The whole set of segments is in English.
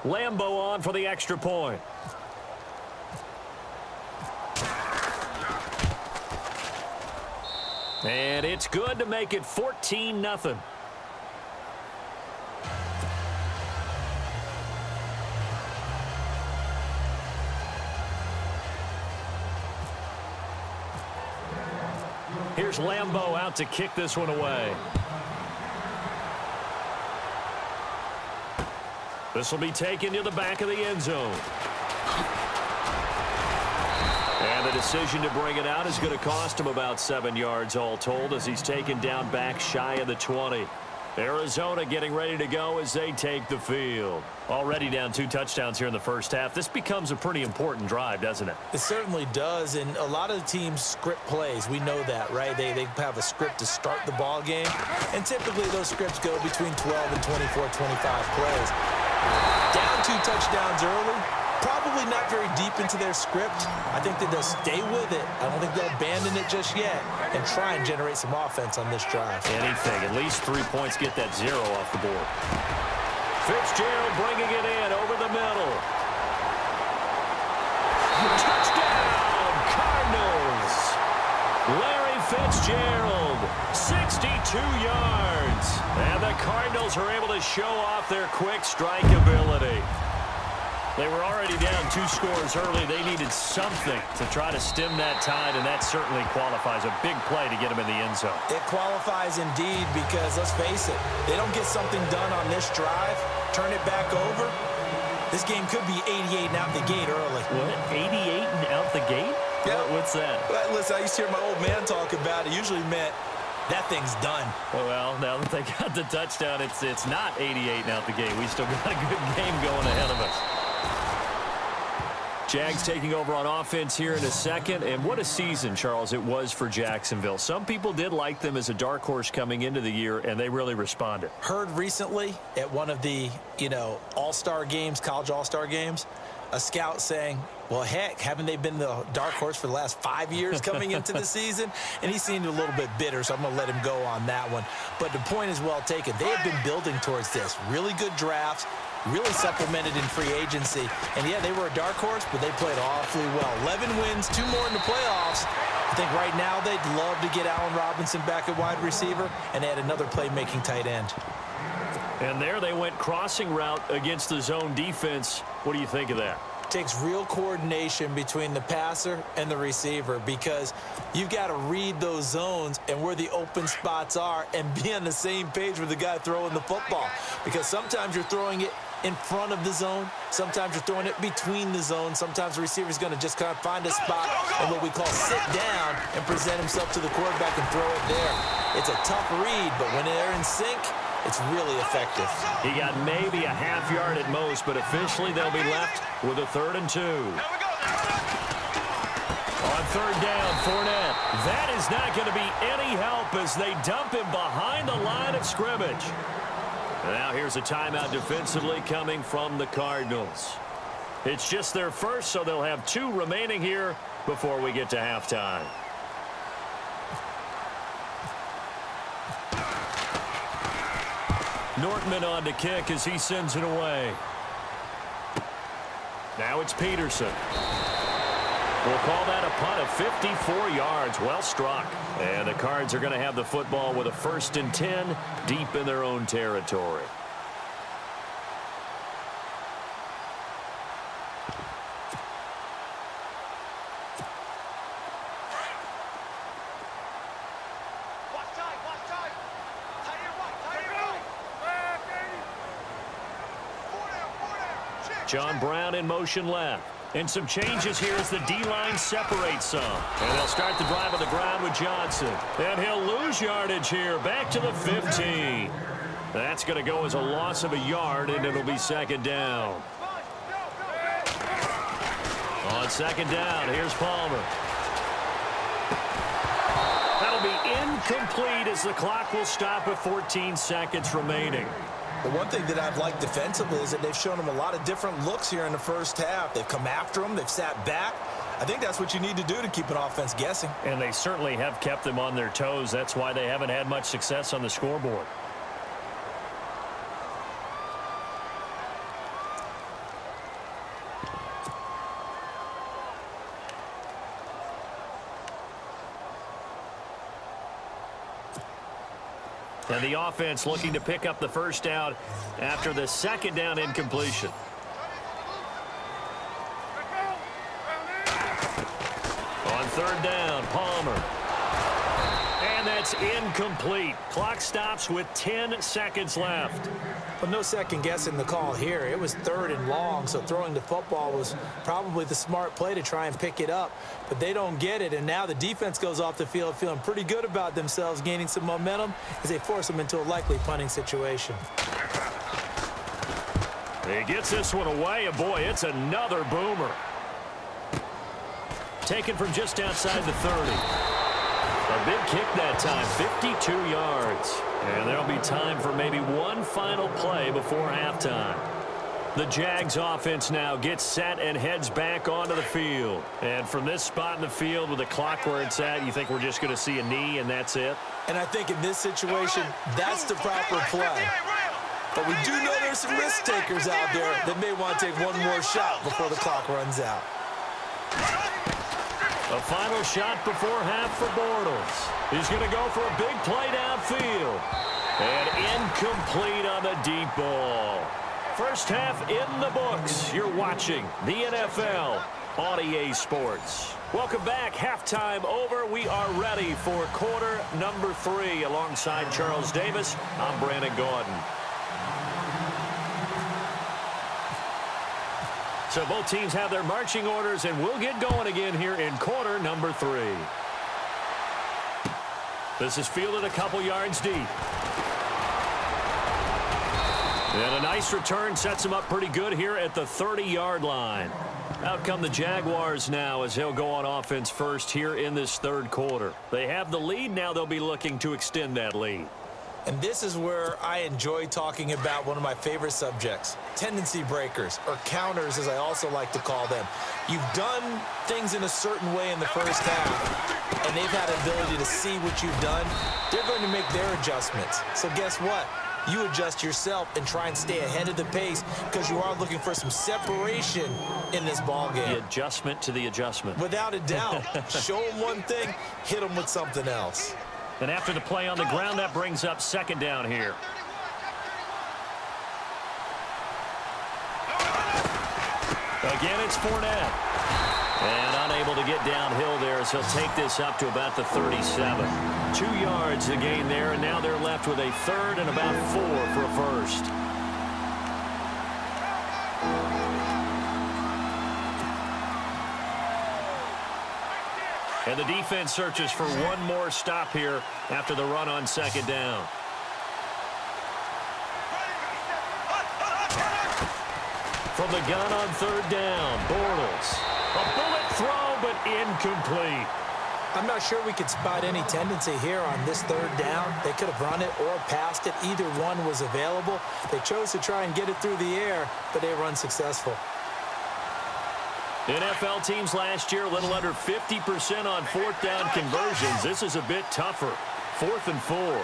Lambo on for the extra point. And it's good to make it 14-0. Here's Lambo out to kick this one away. This will be taken to the back of the end zone. And the decision to bring it out is going to cost him about 7 yards all told as he's taken down back shy of the 20. Arizona getting ready to go as they take the field. Already down 2 touchdowns here in the first half. This becomes a pretty important drive, doesn't it? It certainly does, and a lot of the teams script plays. We know that, right? They have a script to start the ball game, and typically those scripts go between 12 and 24, 25 plays. Down 2 touchdowns early, probably not very deep into their script. I think that they'll stay with it. I don't think they'll abandon it just yet and try and generate some offense on this drive. Anything. At least 3 points get that 0 off the board. Fitzgerald bringing it in over the middle. Touchdown, Cardinals. Larry Fitzgerald, 62 yards. And the Cardinals are able to show off their quick strike ability. They were already down 2 scores early. They needed something to try to stem that tide, and that certainly qualifies. A big play to get them in the end zone. It qualifies indeed because, let's face it, they don't get something done on this drive, turn it back over, this game could be 88 and out the gate early. What? 88 and out the gate? Yeah. What's that? Well, listen, I used to hear my old man talk about it. Usually meant that thing's done. Well, now that they got the touchdown, it's not 88 and out the gate. We still got a good game going ahead of us. Jags taking over on offense here in a second. And what a season, Charles, it was for Jacksonville. Some people did like them as a dark horse coming into the year, and they really responded. Heard recently at one of the, all-star games, college all-star games, a scout saying, well, heck, haven't they been the dark horse for the last 5 years coming into the season? And he seemed a little bit bitter, so I'm going to let him go on that one. But the point is well taken. They have been building towards this. Really good drafts, really supplemented in free agency. And, yeah, they were a dark horse, but they played awfully well. 11 wins, 2 more in the playoffs. I think right now they'd love to get Allen Robinson back at wide receiver and add another playmaking tight end. And there they went crossing route against the zone defense. What do you think of that? Takes real coordination between the passer and the receiver because you've got to read those zones and where the open spots are and be on the same page with the guy throwing the football. Because sometimes you're throwing it in front of the zone. Sometimes you're throwing it between the zones. Sometimes the receiver's going to just kind of find a spot and what we call sit down and present himself to the quarterback and throw it there. It's a tough read, but when they're in sync, it's really effective. He got maybe a half yard at most, but officially they'll be left with a 3rd and 2. On 3rd down, Fournette. That is not going to be any help as they dump him behind the line of scrimmage. Now here's a timeout defensively coming from the Cardinals. It's just their first, so they'll have 2 remaining here before we get to halftime. Nortman on to kick as he sends it away. Now it's Peterson. We'll call that a punt of 54 yards. Well struck. And the Cards are going to have the football with a 1st and 10 deep in their own territory. John Brown in motion left. And some changes here as the D-line separates some. And they'll start the drive on the ground with Johnson. And he'll lose yardage here. Back to the 15. That's going to go as a loss of a yard, and it'll be 2nd down. On 2nd down, here's Palmer. That'll be incomplete as the clock will stop with 14 seconds remaining. The one thing that I've liked defensively is that they've shown them a lot of different looks here in the first half. They've come after them. They've sat back. I think that's what you need to do to keep an offense guessing. And they certainly have kept them on their toes. That's why they haven't had much success on the scoreboard. And the offense looking to pick up the first down after the second down incompletion. On third down, Palmer. And that's incomplete. Clock stops with 10 seconds left. Well, no second guessing the call here. It was third and long, so throwing the football was probably the smart play to try and pick it up. But they don't get it, and now the defense goes off the field feeling pretty good about themselves, gaining some momentum as they force them into a likely punting situation. He gets this one away, and boy, it's another boomer. Taken from just outside the 30. A big kick that time, 52 yards. And there'll be time for maybe one final play before halftime. The Jags offense now gets set and heads back onto the field. And from this spot in the field with the clock where it's at, you think we're just going to see a knee and that's it? And I think in this situation, that's the proper play. But we do know there's some risk takers out there that may want to take one more shot before the clock runs out. A final shot before half for Bortles. He's going to go for a big play downfield. And incomplete on the deep ball. First half in the books. You're watching the NFL on EA Sports. Welcome back. Halftime over. We are ready for quarter number 3. Alongside Charles Davis, I'm Brandon Gordon. So both teams have their marching orders, and we'll get going again here in quarter number 3. This is fielded a couple yards deep. And a nice return sets him up pretty good here at the 30-yard line. Out come the Jaguars now as they'll go on offense first here in this third quarter. They have the lead. Now they'll be looking to extend that lead. And this is where I enjoy talking about one of my favorite subjects, tendency breakers, or counters as I also like to call them. You've done things in a certain way in the first half, and they've had the ability to see what you've done. They're going to make their adjustments. So guess what? You adjust yourself and try and stay ahead of the pace because you are looking for some separation in this ballgame. The adjustment to the adjustment. Without a doubt. Show them one thing, hit them with something else. And after the play on the ground, that brings up second down here. Again, it's Fournette. And unable to get downhill there as he'll take this up to about the 37. 2 yards to gain there, and now they're left with a third and about 4 for a first. And the defense searches for one more stop here after the run on second down. From the gun on third down, Bortles. A bullet throw, but incomplete. I'm not sure we could spot any tendency here on this third down. They could have run it or passed it. Either one was available. They chose to try and get it through the air, but they were unsuccessful. NFL teams last year a little under 50% on fourth down conversions. This is a bit tougher. 4th and 4.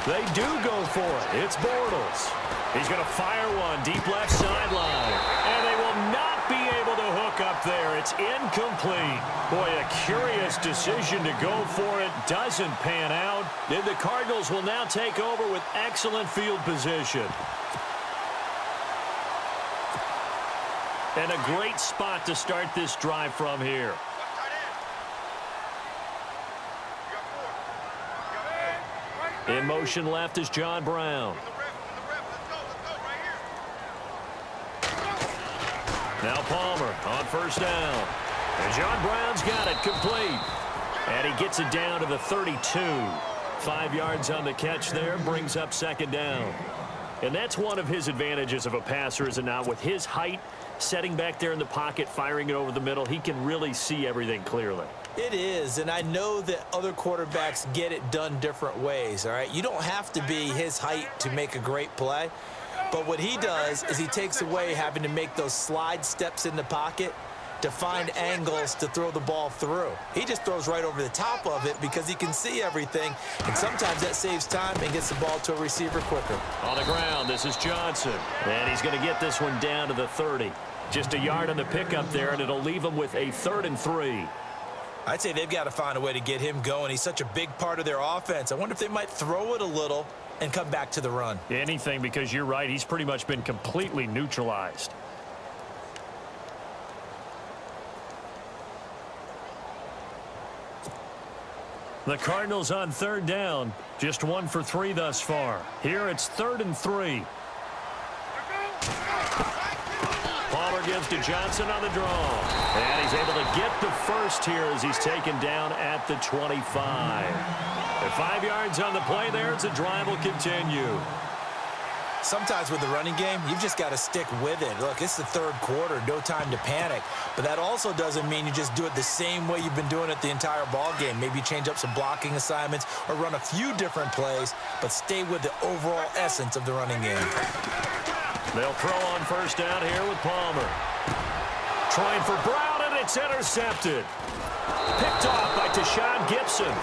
They do go for it. It's Bortles. He's going to fire one deep left sideline. And they will not be able to hook up there. It's incomplete. Boy, a curious decision to go for it. Doesn't pan out. And the Cardinals will now take over with excellent field position. And a great spot to start this drive from here. In motion left is John Brown. Now Palmer on first down. And John Brown's got it complete. And he gets it down to the 32. 5 yards on the catch there, brings up second down. And that's one of his advantages of a passer, is it not? With his height, setting back there in the pocket, firing it over the middle, he can really see everything clearly. It is, and I know that other quarterbacks get it done different ways, all right? You don't have to be his height to make a great play, but what he does is he takes away having to make those slide steps in the pocket to find angles to throw the ball through. He just throws right over the top of it because he can see everything, and sometimes that saves time and gets the ball to a receiver quicker. On the ground, the This is Johnson. And he's going to get this one down to the 30. Just a yard on the pickup there, and it'll leave him with a 3rd and 3. I'd say they've got to find a way to get him going. He's such a big part of their offense. I wonder if they might throw it a little and come back to the run. Anything, because you're right. He's pretty much been completely neutralized. The Cardinals on 3rd down. Just 1 for 3 thus far. Here it's 3rd and 3. Palmer gives to Johnson on the draw. And he's able to get the first here as he's taken down at the 25. And 5 yards on the play there as the drive will continue. Sometimes with the running game, you've just got to stick with it. Look, it's the 3rd quarter, no time to panic. But that also doesn't mean you just do it the same way you've been doing it the entire ball game. Maybe change up some blocking assignments or run a few different plays, but stay with the overall essence of the running game. They'll throw on 1st down here with Palmer. Trying for Brown, and it's intercepted. Picked off by Tashawn Gibson.